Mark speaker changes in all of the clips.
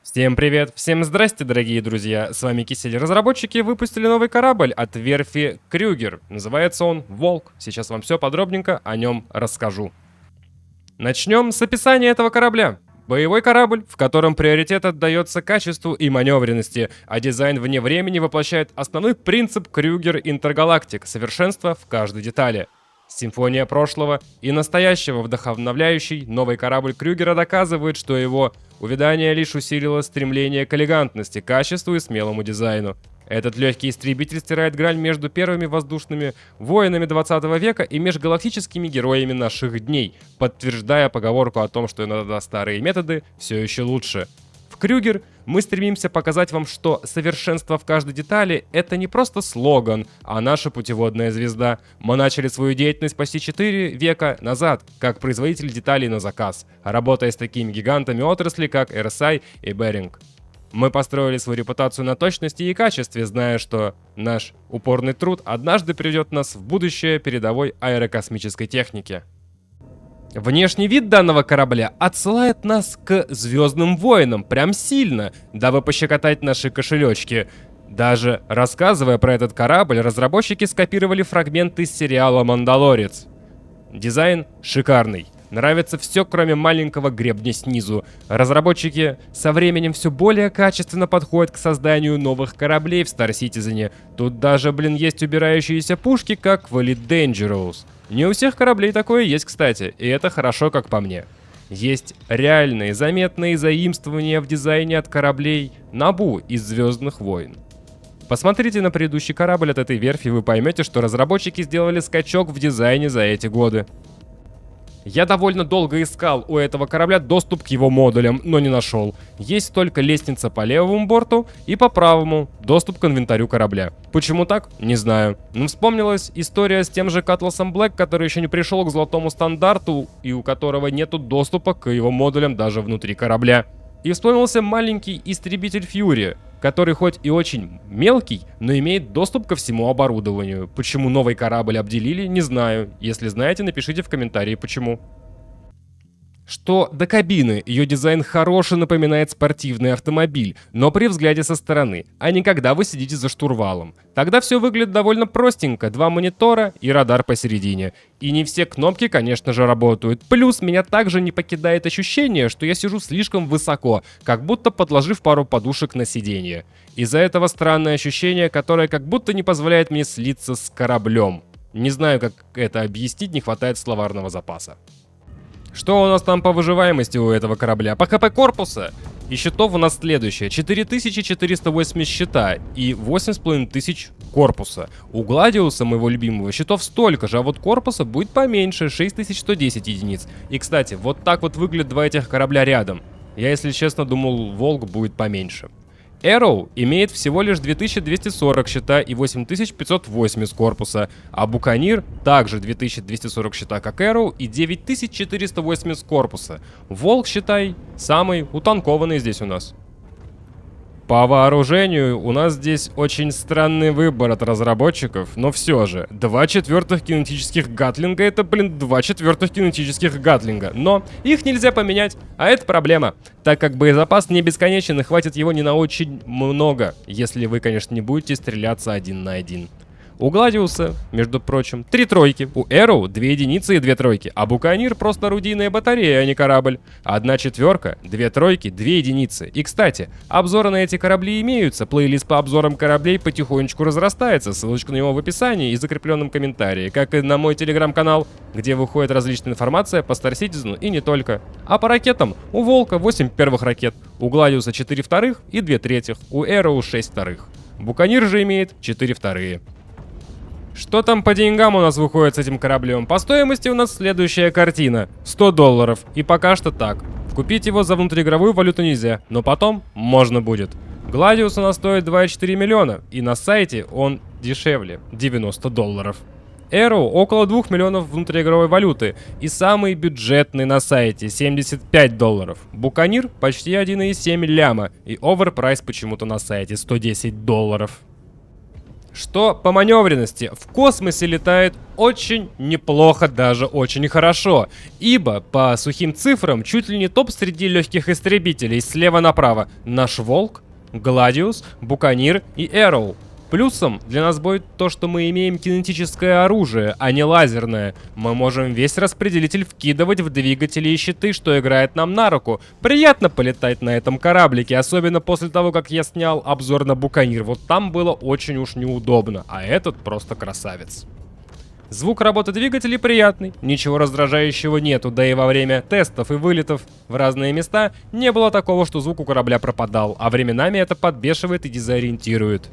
Speaker 1: Всем привет, всем здрасте, дорогие друзья, с вами Кисель. Разработчики выпустили новый корабль от верфи Крюгер. Называется он Волк. Сейчас вам все подробненько о нем расскажу. Начнем с описания этого корабля. Боевой корабль, в котором приоритет отдается качеству и маневренности, а дизайн вне времени воплощает основной принцип Крюгер Интергалактик – совершенство в каждой детали. Симфония прошлого и настоящего вдохновляющий новый корабль Крюгера доказывает, что его увядание лишь усилило стремление к элегантности, качеству и смелому дизайну. Этот легкий истребитель стирает грань между первыми воздушными воинами 20 века и межгалактическими героями наших дней, подтверждая поговорку о том, что иногда старые методы все еще лучше. В Крюгер мы стремимся показать вам, что совершенство в каждой детали — это не просто слоган, а наша путеводная звезда. Мы начали свою деятельность почти 4 века назад, как производитель деталей на заказ, работая с такими гигантами отрасли, как RSI и Behring. Мы построили свою репутацию на точности и качестве, зная, что наш упорный труд однажды приведет нас в будущее передовой аэрокосмической техники. Внешний вид данного корабля отсылает нас к Звездным войнам прям сильно, дабы пощекотать наши кошелечки. Даже рассказывая про этот корабль, разработчики скопировали фрагменты из сериала «Мандалорец». Дизайн шикарный. Нравится все, кроме маленького гребня снизу. Разработчики со временем все более качественно подходят к созданию новых кораблей в Star Citizen. Тут даже, есть убирающиеся пушки, как в Elite Dangerous. Не у всех кораблей такое есть, кстати, и это хорошо, как по мне. Есть реальные, заметные заимствования в дизайне от кораблей Набу из Звездных войн. Посмотрите на предыдущий корабль от этой верфи, и вы поймете, что разработчики сделали скачок в дизайне за эти годы. Я довольно долго искал у этого корабля доступ к его модулям, но не нашел. Есть только лестница по левому борту и по правому доступ к инвентарю корабля. Почему так? Не знаю. Но вспомнилась история с тем же Катласом Блэк, который еще не пришел к золотому стандарту и у которого нету доступа к его модулям даже внутри корабля. И вспомнился маленький истребитель Фьюри, который хоть и очень мелкий, но имеет доступ ко всему оборудованию. Почему новый корабль обделили, не знаю. Если знаете, напишите в комментарии, почему. Что до кабины, ее дизайн хороший, напоминает спортивный автомобиль, но при взгляде со стороны, а не когда вы сидите за штурвалом. Тогда все выглядит довольно простенько, 2 монитора и радар посередине. И не все кнопки, конечно же, работают. Плюс меня также не покидает ощущение, что я сижу слишком высоко, как будто подложив пару подушек на сиденье. Из-за этого странное ощущение, которое как будто не позволяет мне слиться с кораблем. Не знаю, как это объяснить, не хватает словарного запаса. Что у нас там по выживаемости у этого корабля? По ХП корпуса и щитов у нас следующее. 4480 щита и 8500 корпуса. У Гладиуса, моего любимого, щитов столько же, а вот корпуса будет поменьше, 6110 единиц. И, кстати, вот так вот выглядят два этих корабля рядом. Я, если честно, думал, Волк будет поменьше. Arrow имеет всего лишь 2240 щита и 8508 с корпуса, а Буканир также 2240 щита, как Arrow, и 9408 с корпуса. Волк, считай, самый утанкованный здесь у нас. По вооружению у нас здесь очень странный выбор от разработчиков, но все же, 2 четвертых кинетических гатлинга — это, 2 четвертых кинетических гатлинга, но их нельзя поменять, а это проблема, так как боезапас не бесконечен и хватит его не на очень много, если вы, конечно, не будете стреляться 1 на 1. У Гладиуса, между прочим, 3 тройки, у Arrow 2 единицы и 2 тройки, а Буканир просто орудийная батарея, а не корабль. 1 четверка, 2 тройки, 2 единицы. И, кстати, обзоры на эти корабли имеются, плейлист по обзорам кораблей потихонечку разрастается, ссылочка на него в описании и закрепленном комментарии, как и на мой телеграм-канал, где выходит различная информация по Star Citizen и не только. А по ракетам у Волка 8 первых ракет, у Гладиуса 4 вторых и 2 третьих, у Arrow 6 вторых. Буканир же имеет 4 вторые. Что там по деньгам у нас выходит с этим кораблем? По стоимости у нас следующая картина. $100. И пока что так. Купить его за внутриигровую валюту нельзя, но потом можно будет. Гладиус у нас стоит 2,4 миллиона, и на сайте он дешевле, $90. Arrow около 2 миллионов внутриигровой валюты, и самый бюджетный на сайте $75. Буканир почти 1,7 ляма, и оверпрайс почему-то на сайте $110. Что по маневренности, в космосе летает очень неплохо, даже очень хорошо. Ибо по сухим цифрам чуть ли не топ среди легких истребителей слева направо. Наш Волк, Гладиус, Буканир и Эроу. Плюсом для нас будет то, что мы имеем кинетическое оружие, а не лазерное. Мы можем весь распределитель вкидывать в двигатели и щиты, что играет нам на руку. Приятно полетать на этом кораблике, особенно после того, как я снял обзор на Буканир. Вот там было очень уж неудобно, а этот просто красавец. Звук работы двигателей приятный, ничего раздражающего нету, да и во время тестов и вылетов в разные места не было такого, что звук у корабля пропадал, а временами это подбешивает и дезориентирует.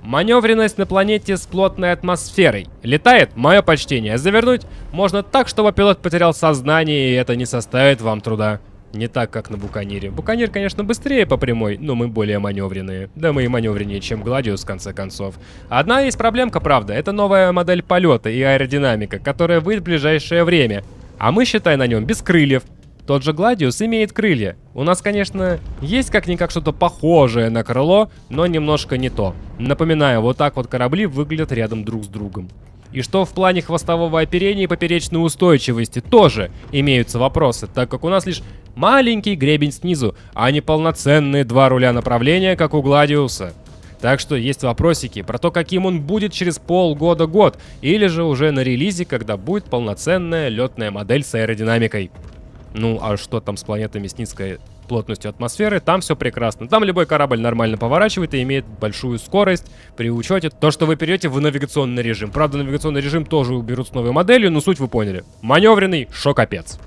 Speaker 1: Маневренность на планете с плотной атмосферой. Летает, мое почтение. Завернуть можно так, чтобы пилот потерял сознание, и это не составит вам труда. Не так, как на Буканире. Буканир, конечно, быстрее по прямой, но мы более маневренные. Да мы и маневреннее, чем Гладиус, в конце концов. Одна есть проблемка, правда. Это новая модель полета и аэродинамика, которая выйдет в ближайшее время. А мы, считай, на нем без крыльев. Тот же Гладиус имеет крылья. У нас, конечно, есть как-никак что-то похожее на крыло, но немножко не то. Напоминаю, вот так вот корабли выглядят рядом друг с другом. И что в плане хвостового оперения и поперечной устойчивости тоже имеются вопросы, так как у нас лишь маленький гребень снизу, а не полноценные два руля направления, как у Гладиуса. Так что есть вопросики про то, каким он будет через полгода-год, или же уже на релизе, когда будет полноценная летная модель с аэродинамикой. Ну, а что там с планетами с низкой плотностью атмосферы? Там все прекрасно. Там любой корабль нормально поворачивает и имеет большую скорость при учете то, что вы перейдете в навигационный режим. Правда, навигационный режим тоже уберут с новой моделью, но суть вы поняли. Маневренный, шо капец.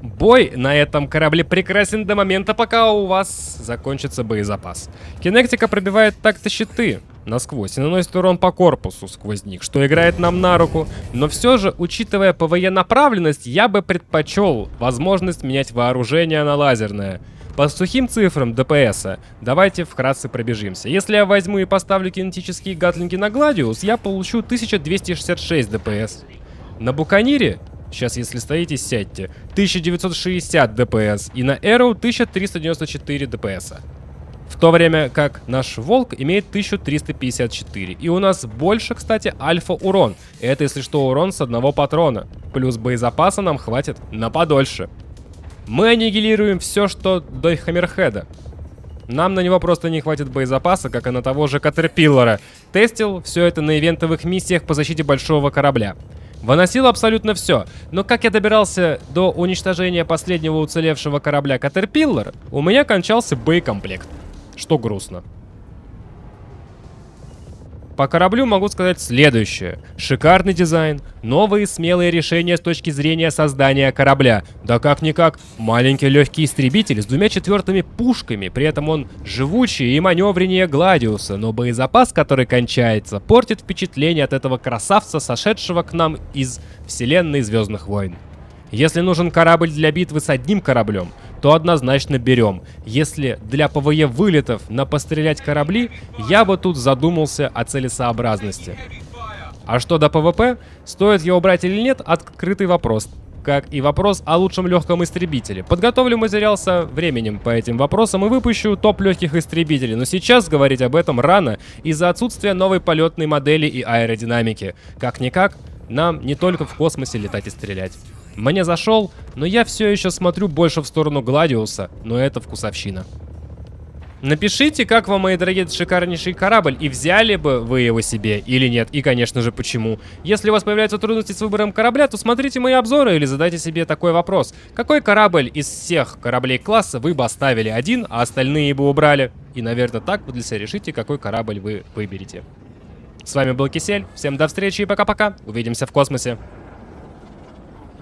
Speaker 1: Бой на этом корабле прекрасен до момента, пока у вас закончится боезапас. Кинектика пробивает так-то щиты насквозь и наносит урон по корпусу сквозь них, что играет нам на руку. Но все же, учитывая ПВЕ направленность, я бы предпочел возможность менять вооружение на лазерное. По сухим цифрам ДПСа давайте вкратце пробежимся. Если я возьму и поставлю кинетические гатлинги на Гладиус, я получу 1266 ДПС. На Буканире, сейчас если стоите, сядьте, 1960 ДПС, и на Эроу 1394 ДПС. В то время как наш Волк имеет 1354. И у нас больше, кстати, альфа-урон. Это, если что, урон с одного патрона. Плюс боезапаса нам хватит на подольше. Мы аннигилируем все, что до Хаммерхеда. Нам на него просто не хватит боезапаса, как и на того же Катерпиллара. Тестил все это на ивентовых миссиях по защите большого корабля. Выносил абсолютно все, но как я добирался до уничтожения последнего уцелевшего корабля Катерпиллар, у меня кончался боекомплект. Что грустно. По кораблю могу сказать следующее. Шикарный дизайн, новые смелые решения с точки зрения создания корабля. Да как-никак, маленький легкий истребитель с 2/4 пушками, при этом он живучий и маневреннее Гладиуса, но боезапас, который кончается, портит впечатление от этого красавца, сошедшего к нам из вселенной Звездных войн. Если нужен корабль для битвы с одним кораблем, то однозначно берем. Если для ПВЕ вылетов на пострелять корабли, я бы тут задумался о целесообразности. А что до ПВП, стоит его брать или нет, открытый вопрос. Как и вопрос о лучшем легком истребителе. Подготовлю материал со временем по этим вопросам и выпущу топ легких истребителей. Но сейчас говорить об этом рано из-за отсутствия новой полетной модели и аэродинамики. Как-никак, нам не только в космосе летать и стрелять. Мне зашел, но я все еще смотрю больше в сторону Гладиуса, но это вкусовщина. Напишите, как вам, мои дорогие, этот шикарнейший корабль, и взяли бы вы его себе или нет, и, конечно же, почему. Если у вас появляются трудности с выбором корабля, то смотрите мои обзоры или задайте себе такой вопрос. Какой корабль из всех кораблей класса вы бы оставили один, а остальные бы убрали? И, наверное, так вы для себя решите, какой корабль вы выберете. С вами был Кисель, всем до встречи и пока-пока, увидимся в космосе.